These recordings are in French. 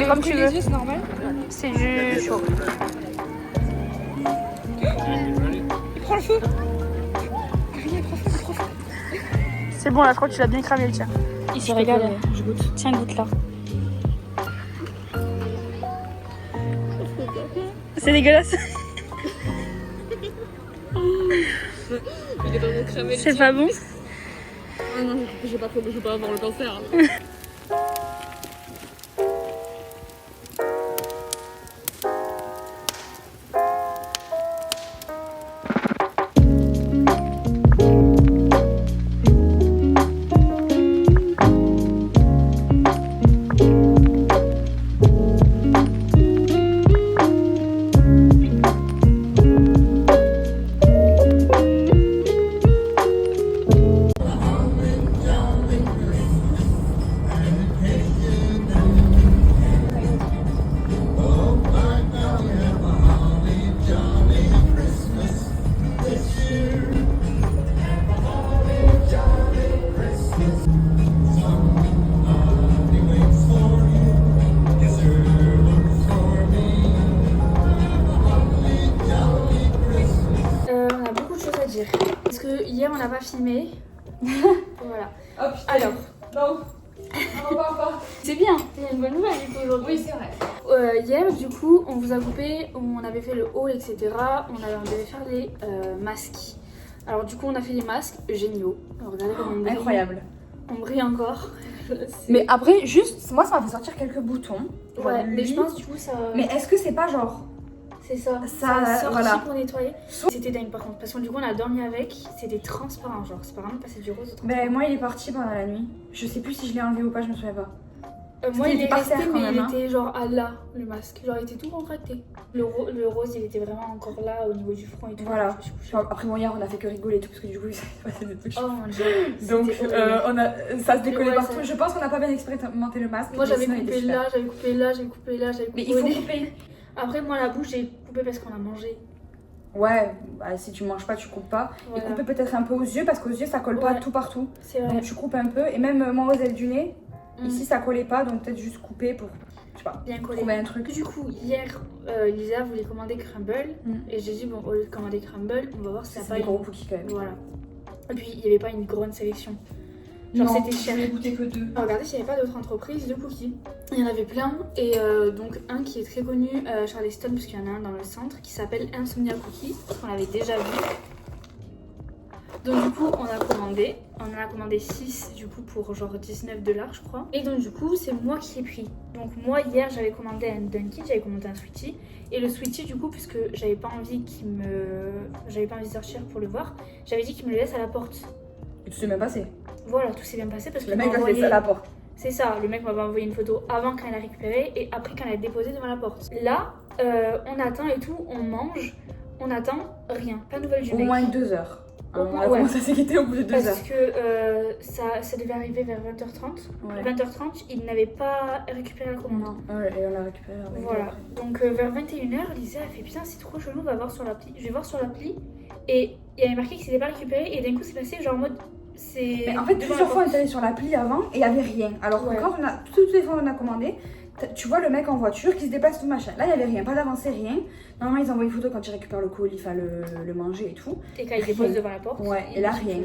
C'est comme tu veux. C'est normal. C'est du chaud. Prends le feu. Prends feu. C'est bon, là, je crois que tu l'as bien cramé le tien. Il se régale. Je goûte. Tiens, goûte là. C'est dégueulasse. Il est vraiment cramé. C'est pas bon. Ah non, je vais pas avoir le cancer. On a beaucoup de choses à dire. Parce que hier on n'a pas filmé. Voilà. Oh putain. Alors, Non. Non, pas. c'est bien, il y a une bonne nouvelle du coup aujourd'hui. Oui, c'est vrai. Hier du coup on vous a coupé, on avait fait le haul etc. On devait faire les masques. Alors du coup on a fait les masques géniaux. Alors, regardez comme on brille. Incroyable. On brille encore. Mais après, juste, moi ça m'a fait sortir quelques boutons. Genre Ouais, mais lui. je pense du coup ça... Mais est-ce que c'est pas genre. C'est ça. Ça, a sorti voilà. pour nettoyer. C'était dingue par contre, parce que du coup on a dormi avec, c'était transparent, genre c'est pas vraiment passé du rose au transparent. Ben moi il est parti pendant la nuit. Je sais plus si je l'ai enlevé ou pas, je me souviens pas. Moi il était est par resté terre quand mais il même, hein. était genre à là, le masque, genre il était tout contracté. Le rose il était vraiment encore là au niveau du front et tout. Voilà. Je me suis couchée. Genre, après bon hier on a fait que rigoler et tout parce que du coup il s'est passé des trucs. Oh mon dieu. Donc c'était horrible. on a, ça se décollait Ouais, partout. ça- Je pense qu'on n'a pas bien expérimenté le masque. Moi mais j'avais sinon, il était coupé super. là, j'avais coupé là, j'avais coupé là, j'avais coupé Mais il au faut nez. couper. Après moi la bouche j'ai coupé parce qu'on a mangé. Ouais, bah, si tu manges pas, tu coupes pas. Voilà. Et couper peut-être un peu aux yeux parce qu'aux yeux ça colle pas Ouais. tout partout. C'est vrai. Donc tu coupes un peu. Et même moi aux ailes du nez, Mm. ici ça collait pas donc peut-être juste couper pour, je sais pas, Bien collé. trouver un truc. Du coup, hier, Lisa voulait commander Crumble. Mm. Et j'ai dit, bon, au lieu de commander Crumble, on va voir si ça C'est pas des une... gros cookies quand même. Voilà. Et puis, il n'y avait pas une grande sélection. Genre, Non, c'était cher. j'en ai goûté que 2. Regardez s'il n'y avait pas d'autres entreprises de cookies. Il y en avait plein. Et donc, un qui est très connu, Charleston, parce qu'il y en a un dans le centre, qui s'appelle Insomnia Cookie, qu'on avait déjà vu. Donc, du coup, on en a commandé 6 du coup pour genre 19 $, je crois. Et donc, du coup, c'est moi qui ai pris. Donc, moi, hier, j'avais commandé un Dunkin', j'avais commandé un Sweetie. Et le Sweetie, du coup, puisque j'avais pas envie de sortir pour le voir, j'avais dit qu'il me le laisse à la porte. Et tout s'est même passé. Voilà, tout s'est bien passé parce que Le mec a fait ça à la porte. C'est ça, le mec m'avait envoyé une photo avant quand il a récupéré et après quand il a déposé devant la porte. Là, on attend et tout, on mange, on attend, rien, pas de nouvelles du Au mec. moins 2 heures. Au On moins, a ouais. commencé à s'inquiéter au bout de 2 heures. Parce que ça devait arriver vers 20h30. Ouais. 20h30, il n'avait pas récupéré la commande. Non, ouais, et on l'a récupéré. Voilà, donc vers 21h, Lisa a fait putain, c'est trop chelou, va voir sur l'appli. Je vais voir sur l'appli et il y avait marqué qu'il s'était pas récupéré et d'un coup c'est passé genre en mode. C'est. Mais en fait, devant plusieurs la fois on porte. est allé sur l'appli avant et il n'y avait rien. Alors que Ouais. quand on a, toutes les fois on a commandé, tu vois le mec en voiture qui se déplace tout machin. Là il n'y avait rien, pas d'avancée, rien. Normalement ils envoient une photo quand ils récupèrent le colis, enfin le manger et tout. Et quand il dépose devant la porte. Ouais, et là rien.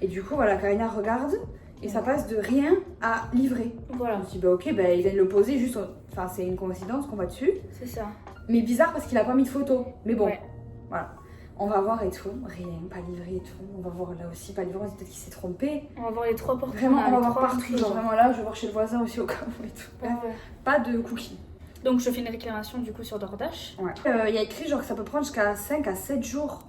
Et du coup voilà, Karina regarde et ça passe de rien à livrer. Voilà, Je me suis dit bah ok, bah, il vient de le poser juste, enfin c'est une coïncidence qu'on va dessus. c'est ça. Mais bizarre parce qu'il a pas mis de photo. Mais bon, Ouais. voilà. On va voir et tout, rien, pas livré et tout. On va voir là aussi, pas livré, peut-être qu'il s'est trompé. On va voir les 3 portes. Vraiment, on va les voir 3 partout. entrées, Genre genre. vraiment là, je vais voir chez le voisin aussi au cas où et tout. Ouais, ouais. Pas de cookies. Donc je fais une réclamation du coup sur DoorDash. Ouais. Il y a écrit genre que ça peut prendre jusqu'à 5 à 7 jours.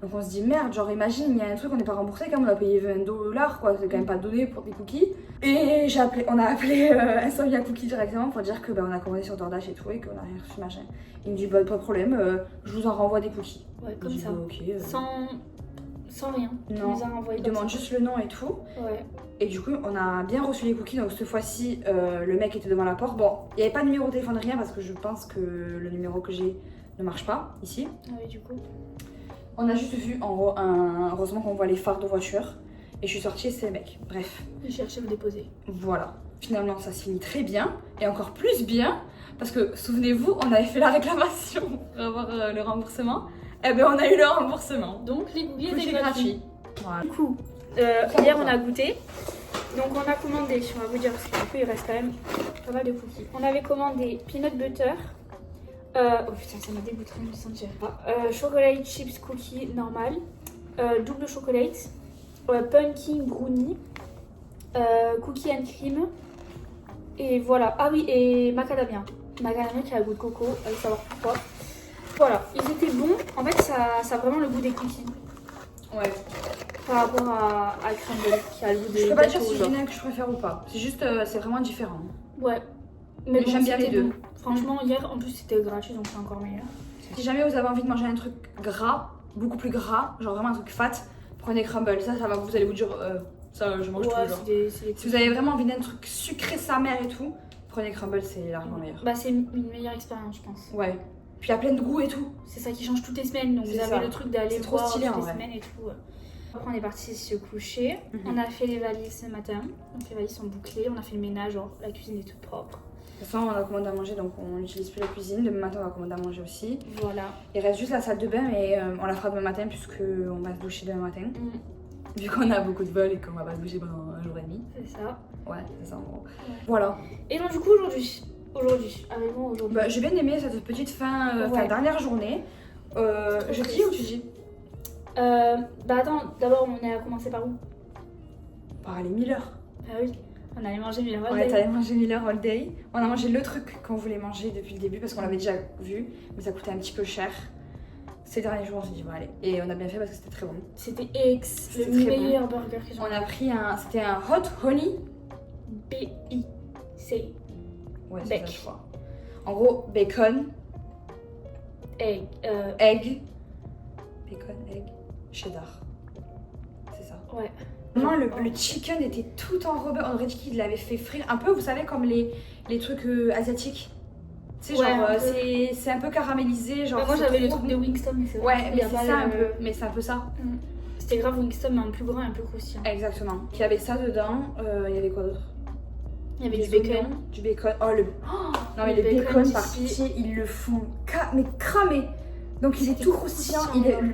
Donc on se dit merde, genre imagine, il y a un truc, on n'est pas remboursé quand même, on a payé 20 $ quoi, c'est quand même pas donné pour des cookies. Et on a appelé Insomnia Cookie directement pour dire que on a commandé sur DoorDash et tout et qu'on a rien reçu machin. Il me dit bah pas de problème, je vous en renvoie des cookies. Ouais, Je comme dis, ça. bah, ok. Sans rien. Tu Non. nous as envoyé Il comme demande ça. juste le nom et tout. Ouais. Et du coup, on a bien reçu les cookies. Donc, cette fois-ci, le mec était devant la porte. Bon, il n'y avait pas de numéro de téléphone, rien, parce que je pense que le numéro que j'ai ne marche pas ici. Ah oui, du coup. On a juste vu en haut, heureusement qu'on voit les phares de voiture. Et je suis sortie et c'est le mec. Bref, Je cherchais à me déposer. voilà. Finalement, ça se finit très bien, et encore plus bien, parce que souvenez-vous, on avait fait la réclamation pour avoir le remboursement. Eh ben, on a eu le remboursement. Donc les cookies Cookies étaient gratuits. Voilà. Du coup, hier on a goûté. Donc on a commandé, on va vous dire parce que du coup il reste quand même pas mal de cookies. On avait commandé peanut butter. Oh putain, ça m'a dégoûté de me sentir. Chocolate chips cookie normal. Double chocolate. Pumpkin brownie. Cookie and cream. Et voilà. Ah oui, et macadamia. Macadamia qui a le goût de coco, allez savoir pourquoi. Voilà, ils étaient bons. En fait, ça a vraiment le goût des cookies. Ouais. Par rapport à Crumble qui a le goût des. Je peux pas dire si il y en a que je préfère ou pas. C'est juste, c'est vraiment différent. Ouais. Mais bon, j'aime bien les deux. Bon. Franchement, hier en plus c'était gratuit donc c'est encore meilleur. Si jamais vous avez envie de manger un truc gras, beaucoup plus gras, genre vraiment un truc fat, prenez Crumble. Ça va, vous allez vous dire, ça je mange tous les jours. Si vous avez vraiment envie d'un truc sucré sa mère et tout, prenez Crumble, c'est largement meilleur. Bah, c'est une meilleure expérience, je pense. Ouais. Puis il y a plein de goûts et tout. C'est ça qui change toutes les semaines, donc vous avez le truc d'aller trop boire stylé, toutes les semaines et tout. Après on est parti se coucher, on a fait les valises ce matin, donc les valises sont bouclées, on a fait le ménage, genre la cuisine est toute propre. De toute façon on a commandé à manger donc on n'utilise plus la cuisine, demain matin on va commander à manger aussi. Voilà. Il reste juste la salle de bain mais on la fera demain matin puisque on va se doucher demain matin. Vu qu'on a beaucoup de vols et qu'on va pas se doucher pendant un jour et demi. C'est ça. Ouais, c'est ça en gros. Ouais. Voilà. Et donc du coup aujourd'hui, avec moi aujourd'hui. Bah, j'ai bien aimé cette petite fin, dernière journée. Je dis ou tu dis? Bah attends, d'abord on a commencé par où? Par les Miller. Ah oui, on allait manger Miller All Ouais, Day. t'allais manger Miller All Day. On a mangé le truc qu'on voulait manger depuis le début parce qu'on l'avait déjà vu, mais ça coûtait un petit peu cher. Ces derniers jours, on s'est dit bon allez, et on a bien fait parce que c'était très bon. C'était le meilleur burger que j'ai mangé. On a pris c'était un Hot Honey. B-I-C. Ouais, c'est ça, je crois. En gros, bacon, egg, bacon, egg, cheddar. C'est ça. Ouais. Non, le chicken était tout enrobé. On aurait dit qu'il l'avait fait frire. Un peu, vous savez, comme les trucs asiatiques. Tu sais, genre, c'est un peu caramélisé. Genre, moi, j'avais le truc de Wingstop, mais c'est vrai. Ouais, mais c'est ça un peu. Mais c'est un peu ça. C'était grave Wingstop, mais un plus grand et un peu croustillant. Exactement. Il y avait ça dedans. Il y avait quoi d'autre? Il y avait du bacon. Du bacon. Oh, non, mais le bacon, par pitié, ils le font mais cramer. Donc, il est tout croustillant.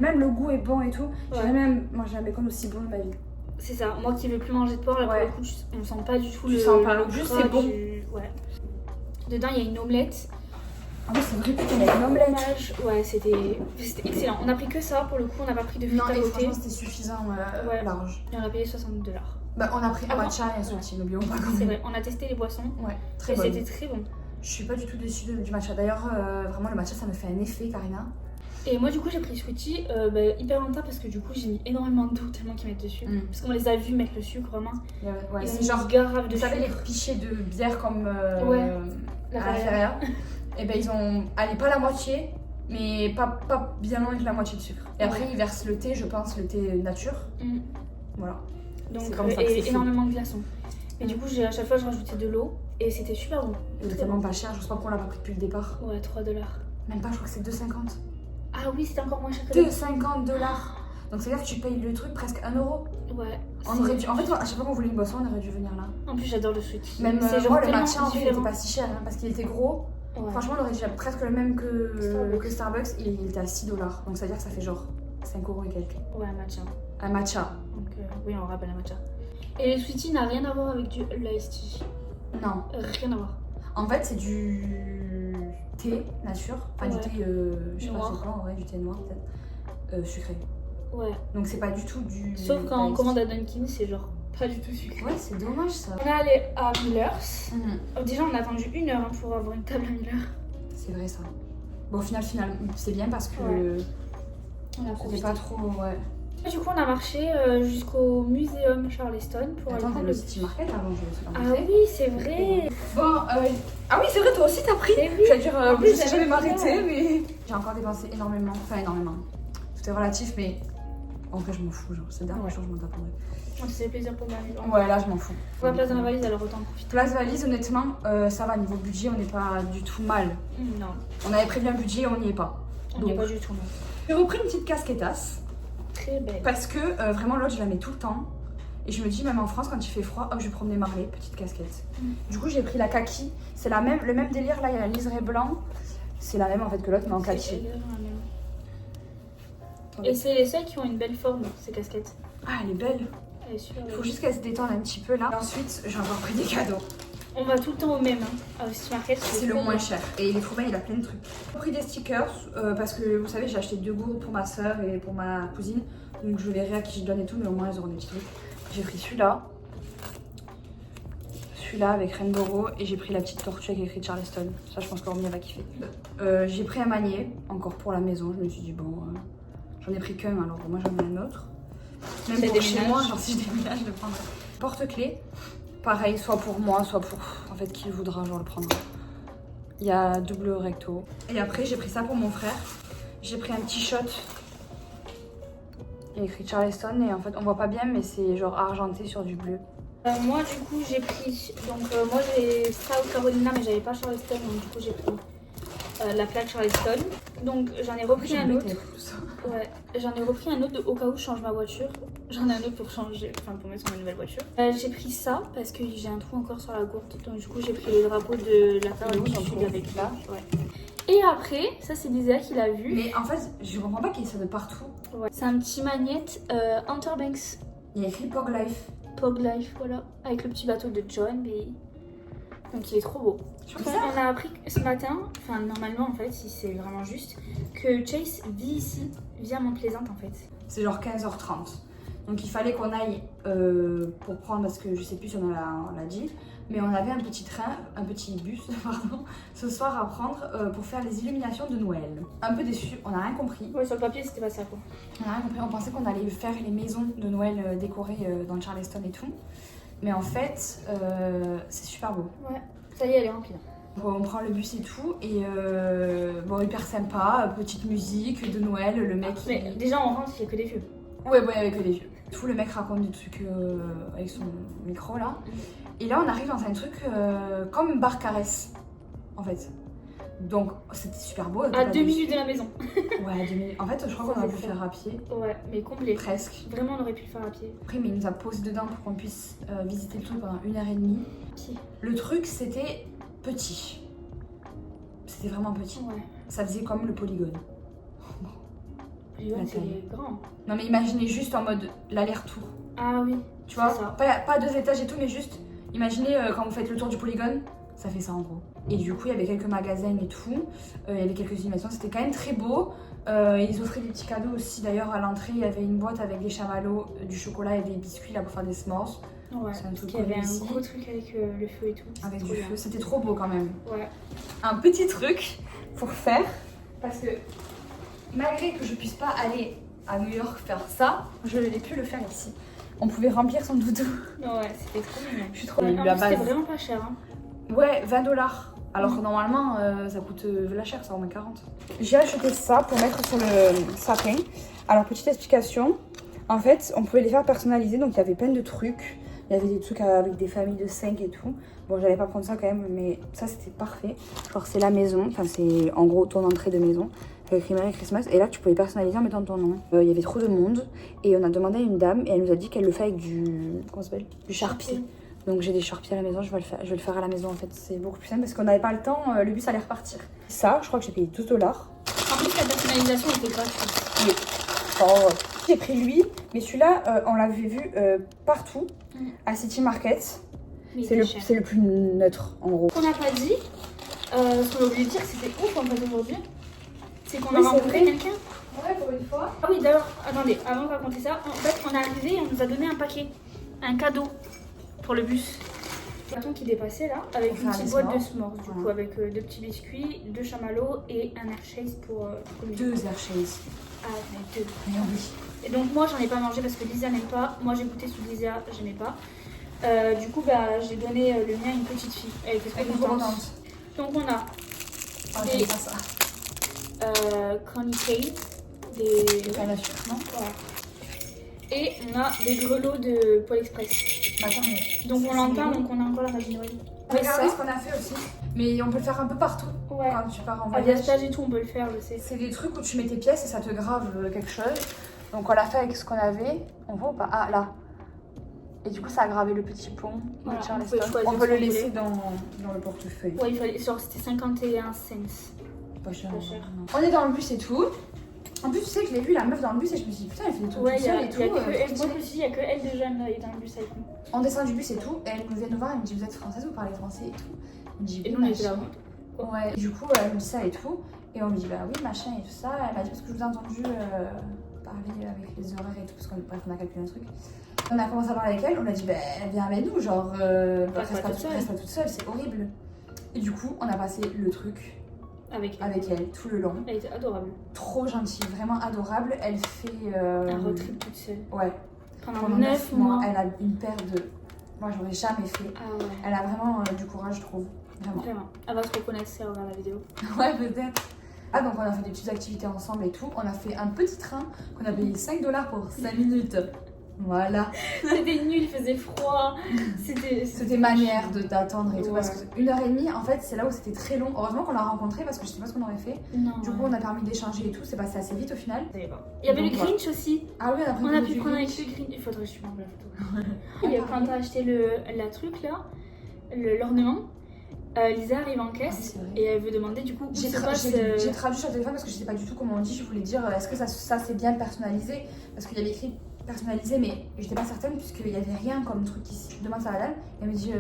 Même le goût est bon et tout. J'ai jamais mangé un bacon aussi bon de ma vie. C'est ça, moi qui veux plus manger de porc, là pour le coup, on sent pas du tout tu sens pas, juste c'est bon. Ouais. Dedans, il y a une omelette. Ah oui, c'est vrai, putain, il y a une omelette. Ouais, c'était excellent. On a pris que ça, pour le coup, on n'a pas pris de frites à côté. Franchement, c'était suffisant, large. Et on a payé 60 $. Bah, on a pris un matcha et un soutien, n'oublions pas quand même. C'est vrai, on a testé les boissons. Ouais, très bon. Et c'était très bon. Je suis pas du tout déçue du matcha. D'ailleurs, vraiment, le matcha, ça me fait un effet, Karina. Et moi du coup j'ai pris Sweetie hyper longtemps parce que du coup j'ai mis énormément d'eau tellement qu'ils mettent dessus. Parce qu'on les a vus mettre le sucre vraiment. Ouais, c'est genre grave de vous savez les pichets de bière comme à la Feria. Et ben ils ont pas la moitié mais pas bien loin que la moitié de sucre. Et après ils versent le thé, je pense le thé nature. Voilà. Donc comme ça et énormément de glaçons. Et du coup à chaque fois je rajoutais de l'eau et c'était super bon. Il est tellement pas cher, je sais pas pourquoi on l'a pas pris depuis le départ. Ouais, 3 $. Même pas, je crois que c'est 2,50. Ah oui, c'était encore moins cher que 2,50 $. Donc c'est-à-dire que tu payes le truc presque 1 €. Ouais. On aurait dû... En fait, à chaque fois qu'on voulait une boisson, on aurait dû venir là. En plus, j'adore le Sweetie. Même moi, le matcha, en fait, il était pas si cher hein, parce qu'il était gros. Ouais. Franchement, on aurait déjà presque le même que Starbucks. Il était à 6 $. Donc c'est-à-dire que ça fait genre 5 € et quelques. Ouais, un matcha. Un matcha. Donc oui, on rappelle un matcha. Et le Sweetie n'a rien à voir avec du Iced Tea. Non. Rien à voir. En fait, c'est du thé nature. Enfin, du thé, je sais pas c'est quoi, du thé noir peut-être. Sucré. Ouais. Donc c'est pas du tout du... Sauf quand on commande à Dunkin', c'est genre pas du tout sucré. Ouais, c'est dommage ça. On est allé à Miller's. Déjà, on a attendu 1 heure pour avoir une table à Miller. C'est vrai ça. Bon, au final, c'est bien parce que... C'était pas trop... Ouais. Du coup, on a marché jusqu'au muséum Charleston pour aller prendre le City Market avant, Ah oui, c'est vrai. Bon, ah oui, c'est vrai, toi aussi t'as pris. Je vais dire, je sais jamais m'arrêter, mais... J'ai encore dépensé énormément. Enfin, énormément. Tout est relatif, mais... En vrai, je m'en fous, genre, c'est dernier jour, je m'en tape en vrai. Ça fait plaisir pour moi. Ouais, là, je m'en fous. Pour la place dans la valise, alors autant profiter. Place valise, honnêtement, ça va, niveau budget, on n'est pas du tout mal. Non. On avait prévu un budget, on n'y est pas. On n'y est pas du tout, non. J'ai repris une petite casquettasse. Très belle. Parce que vraiment l'autre je la mets tout le temps Et je me dis, même en France, quand il fait froid, hop, je vais prendre des Marley, petite casquette. Du coup, j'ai pris la kaki. C'est le même délire, là, il y a la liseré blanc. C'est la même en fait que l'autre, mais en kaki. Et c'est les seules qui ont une belle forme, ces casquettes. Ah, elle est belle. Elle est super Il belle. faut juste qu'elle se détende un petit peu là. Et ensuite, j'ai encore pris des cadeaux. On va tout le temps au même, hein. City Market, C'est le moins cher. Et il est trop bien, il a plein de trucs. J'ai pris des stickers parce que vous savez, j'ai acheté 2 gourdes pour ma soeur et pour ma cousine. Donc je verrai à qui je donne et tout, mais au moins elles auront des petits trucs. J'ai pris celui-là. Celui-là avec Rainbow et j'ai pris la petite tortue avec écrit Charleston. Ça, je pense que Romy va kiffer. J'ai pris un manier, encore pour la maison. Je me suis dit, bon, j'en ai pris qu'un, alors moi j'en ai un autre. Même pour chez moi, genre si je déménage, je le prendrai. Porte-clés, pareil, soit pour moi, soit pour en fait qui voudra, genre le prendre. Il y a double recto. Et après, j'ai pris ça pour mon frère. J'ai pris un petit shot. Il y a écrit Charleston et en fait, on voit pas bien, mais c'est genre argenté sur du bleu. Moi, du coup, j'ai pris. Donc, moi j'ai South Carolina, mais j'avais pas Charleston, donc du coup, j'ai pris la plaque Charleston. Donc, j'en ai repris un autre. Ouais, j'en ai repris un autre au cas où je change ma voiture. J'en ai un autre pour changer, enfin pour mettre sur ma nouvelle voiture. J'ai pris ça parce que j'ai un trou encore sur la gourde. Donc du coup j'ai pris le drapeau de la Caroline du Sud avec là. Ouais. Et après, ça c'est Lisa qui l'a vu. Mais en fait, je comprends pas qu'il y ait ça de partout. Ouais. C'est un petit magnète Hunter Banks. Il y a écrit Pog Life. Pog Life, voilà. Avec le petit bateau de John. Mais... Donc il est trop beau. Enfin, on a appris ce matin, enfin normalement en fait, si c'est vraiment juste, que Chase vit ici, vit à Mont-Plaisante en fait. C'est genre 15h30. Donc il fallait qu'on aille pour prendre, parce que je sais plus si on l'a dit, mais on avait un petit bus, pardon, ce soir à prendre pour faire les illuminations de Noël. Un peu déçu, on n'a rien compris. Ouais, sur le papier c'était pas ça quoi. On n'a rien compris, on pensait qu'on allait faire les maisons de Noël décorées dans le Charleston et tout. Mais en fait, c'est super beau. Ouais, ça y est, elle est remplie. Bon, on prend le bus et tout, et bon, hyper sympa, petite musique de Noël, le mec... Mais déjà on rentre, il n'y a que des vieux. Ouais, avec que des vieux. Tout le mec raconte des trucs avec son micro là. Et là, on arrive dans un truc comme bar caresse, en fait. Donc, c'était super beau. À 2 minutes de la maison. Ouais, à 2 minutes. En fait, je crois qu'on aurait pu le faire à pied. Ouais, mais complet. Presque. Vraiment, on aurait pu le faire à pied. Après, mais il nous a posé dedans pour qu'on puisse visiter le truc pendant 1h30. Pied. Le truc, c'était petit. C'était vraiment petit. Ouais. Ça faisait comme le polygone. Polygone, c'est grand. Non, mais imaginez juste en mode l'aller-retour. Ah oui. Tu vois, pas 2 étages et tout, mais juste, imaginez quand vous faites le tour du polygone, ça fait ça en gros. Et du coup, il y avait quelques magasins et tout, il y avait quelques animations, c'était quand même très beau. Ils offraient des petits cadeaux aussi, d'ailleurs à l'entrée, il y avait une boîte avec des chamallows, du chocolat et des biscuits là pour faire des s'mores. Ouais, c'est un truc il y avait un gros truc avec le feu et tout. Avec du feu, c'était trop beau quand même. Ouais. Un petit truc pour faire, parce que malgré que je puisse pas aller à New York faire ça, je l'ai pu le faire ici. On pouvait remplir son doudou. Ouais, c'était trop mignon. Je suis trop C'était vraiment pas cher. Hein. Ouais, 20$. Alors que normalement, ça coûte la chair, ça en moins 40. J'ai acheté ça pour mettre sur le sapin. Alors, petite explication. En fait, on pouvait les faire personnaliser, donc il y avait plein de trucs. Il y avait des trucs avec des familles de 5 et tout. Bon, j'allais pas prendre ça quand même, mais ça c'était parfait. Genre, c'est la maison, enfin, c'est en gros ton entrée de maison. Avec écrit Merry Christmas, et là tu pouvais personnaliser en mettant ton nom. Il y avait trop de monde, et on a demandé à une dame, et elle nous a dit qu'elle le fait avec du. Comment ça s'appelle ? Du Sharpie. Donc j'ai des Sharpies à la maison, je vais le faire à la maison en fait. C'est beaucoup plus simple parce qu'on n'avait pas le temps, le bus allait repartir. Ça, je crois que j'ai payé 12$. En plus, la personnalisation était gratuite. Oui. Oh. J'ai pris lui, mais celui-là, on l'avait vu partout à City Market. C'est le plus neutre en gros. Ce qu'on n'a pas dit, ce qu'on a oublié de dire, c'était ouf en fait aujourd'hui. C'est qu'on a rencontré quelqu'un. Ouais, pour une fois. Ah oui, d'ailleurs, attendez, avant de raconter ça, en fait, on est arrivé et on nous a donné un paquet, un cadeau pour le bus. Le bâton qui dépassait là, avec une petite boîte de s'mores, du coup, avec 2 petits biscuits, 2 chamallows et un Hershey's pour. 2 Hershey's. Ah, mais 2. Oui. Et donc, moi, j'en ai pas mangé parce que Lisa n'aime pas. Moi, j'ai goûté sous Lisa, j'aimais pas. Du coup, bah, j'ai donné le mien à une petite fille. Elle était trop contente. Donc, on a. Des... ça. Connie Kane, des cannes à sucre, non? Ouais. Et on a des grelots de Pôle Express. Attends, mais donc on l'entend, donc on a encore la magie Noël. Regardez ce qu'on a fait aussi. Mais on peut le faire un peu partout. Ouais. Quand tu pars en voyage. À Viastage et tout, on peut le faire, je sais. C'est des trucs où tu mets tes pièces et ça te grave quelque chose. Donc on l'a fait avec ce qu'on avait. On voit ou pas? Ah, là. Et du coup, ça a gravé le petit pont Voilà, de on Charleston. peut choisir On peut ce le qu'on laisser voulait. dans le portefeuille. Ouais, il fallait, genre c'était 51 cents. Pas cher. Pas cher. On est dans le bus et tout. En plus, tu sais que je l'ai vu la meuf dans le bus et je me suis dit putain, elle fait des trucs Ouais, toute il y a, seule et y tout. a que trop elle, moi je stylé. me suis dit, il y a que elle déjà est dans le bus avec nous. On descend du bus et tout, et elle nous vient nous voir, elle me dit vous êtes française, vous parlez français et tout. On me dit Et oui, nous on était là. machin. Ouais, et du coup, elle me dit ça et tout. Et on lui dit bah oui, machin et tout ça. Elle m'a dit parce que je vous ai entendu parler avec les horaires et tout, parce qu'on a calculé un truc. On a commencé à parler avec elle, on a dit bah viens avec nous, genre reste pas toute seule, c'est horrible. Et du coup, on a passé le truc Avec elle tout le long. Elle était adorable. Trop gentille, vraiment adorable. Elle fait. Un road trip toute seule. Ouais. Pendant 9 mois. Elle a une paire de. Moi, j'aurais jamais fait. Ah ouais. Elle a vraiment du courage, je trouve. Vraiment. Vraiment. Elle va se reconnaître si elle regarde la vidéo. Ouais, peut-être. Ah, donc on a fait des petites activités ensemble et tout. On a fait un petit train qu'on a payé 5 $ pour 5 minutes. Voilà. C'était nul, il faisait froid. C'était manière de t'attendre et tout. Ouais. Parce que 1h30, en fait, c'est là où c'était très long. Heureusement qu'on l'a rencontré parce que je sais pas ce qu'on aurait fait. Non. Du coup, on a permis d'échanger et tout. C'est passé assez vite au final. Il y avait Donc, le Grinch aussi. Ah oui, On a pu du prendre Grinch. avec le Grinch. Il faudrait que je te montre la photo. Et quand t'as acheté la truc là, l'ornement, Lisa arrive en Ah oui, caisse c'est vrai. et elle veut demander du coup où J'ai se passe. traduit sur le téléphone parce que je sais pas du tout comment on dit. Je voulais dire est-ce que ça c'est bien personnalisé parce qu'il y avait écrit personnalisé mais j'étais pas certaine puisqu'il y avait rien comme truc ici. Je demande ça à Madame et elle me dit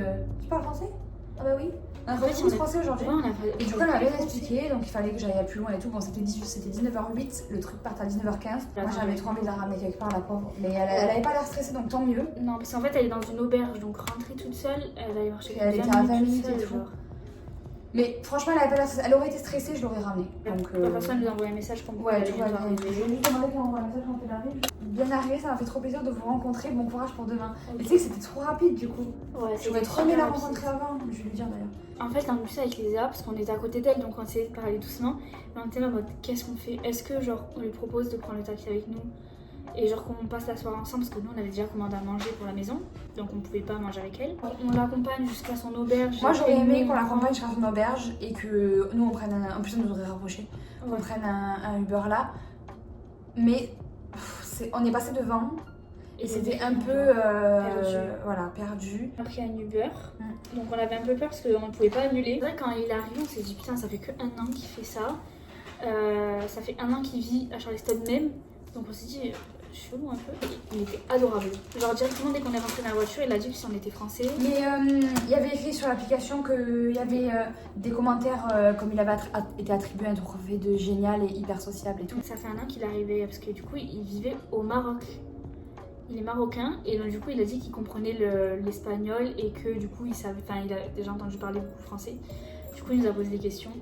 tu parles français? Ah bah oui. On a En fait, fait français aujourd'hui. Ouais, on a fait. Et du coup elle m'avait expliqué donc il fallait que j'aille plus loin et tout. Bon c'était 19h08, le truc partait à 19h15. Moi j'avais trop envie de la ramener quelque part la pauvre. Mais elle avait pas l'air stressée donc tant mieux. Non, parce qu'en fait, elle est dans une auberge donc rentrée toute seule, elle allait marcher. Et elle était à 20 minutes toute et seule, tout. genre. Mais franchement elle avait pas l'air stressée. Elle aurait été stressée, je l'aurais ramenée. Donc La personne nous a envoyé un message comme quoi ouais, elle tout allait va nous bien. arriver. Je vais lui demander qu'elle m'envoie un message quand elle arrive. Bien arrivé, ça m'a fait trop plaisir de vous rencontrer. Bon courage pour demain. Et tu sais que c'était trop rapide du coup. Ouais, J'aurais trop aimé la rencontrer avant. Je vais lui dire d'ailleurs. En fait, dans le bus avec Lisa, parce qu'on était à côté d'elle, donc on essayait de parler doucement. Mais on était là en mode qu'est-ce qu'on fait? Est-ce que genre on lui propose de prendre le taxi avec nous et genre qu'on passe la soirée ensemble parce que nous on avait déjà commandé à manger pour la maison, donc on pouvait pas manger avec elle. On l'accompagne jusqu'à son auberge. Moi j'aurais aimé nous, qu'on on l'accompagne jusqu'à son auberge et que nous on prenne un. En plus on nous aurait rapproché. prend- On Ouais. prenne un Uber là. Mais on est passé devant et c'était un peu voilà, perdu. On a pris un Uber, donc on avait un peu peur parce qu'on ne pouvait pas annuler. C'est vrai, quand il est arrivé, on s'est dit putain, ça fait que 1 an qu'il fait ça. Ça fait 1 an qu'il vit à Charleston même, donc on s'est dit chelou un peu. Il était adorable. Genre directement dès qu'on est rentré dans la voiture, il a dit que si on était français. Mais il y avait écrit sur l'application qu'il y avait des commentaires comme il avait été attribué un trophée de génial et hyper sociable et tout. Ça fait 1 an qu'il est arrivé parce que du coup il vivait au Maroc. Il est marocain et donc du coup il a dit qu'il comprenait l'espagnol et que du coup il savait, enfin il a déjà entendu parler beaucoup français. Du coup il nous a posé des questions.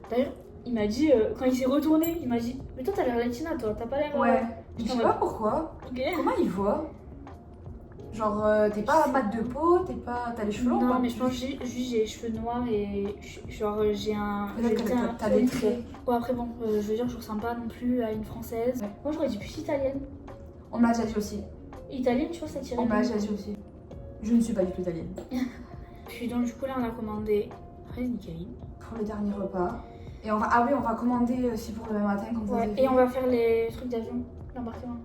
D'ailleurs il m'a dit quand il s'est retourné, il m'a dit mais toi t'as l'air latina toi, t'as pas l'air. Ouais, je sais pas pourquoi. Ok. Comment il voit? Genre t'es pas mat de peau, t'as les cheveux longs Non quoi. mais je pense juste j'ai les cheveux noirs et genre j'ai un. Peut-être que t'as des traits. Ouais après bon je veux dire je ressemble pas non plus à une française. Ouais. Moi j'aurais dit plus italienne. On me l'a déjà dit aussi. Italienne tu vois ça tirait. On me l'a déjà dit aussi. Je ne suis pas du tout italienne. Puis donc du coup là on a commandé nickel. Pour le dernier repas. Et on va, ah oui, on va commander aussi pour demain matin comme vous Ouais, avez et vu. on va faire les trucs d'avion, l'embarquement.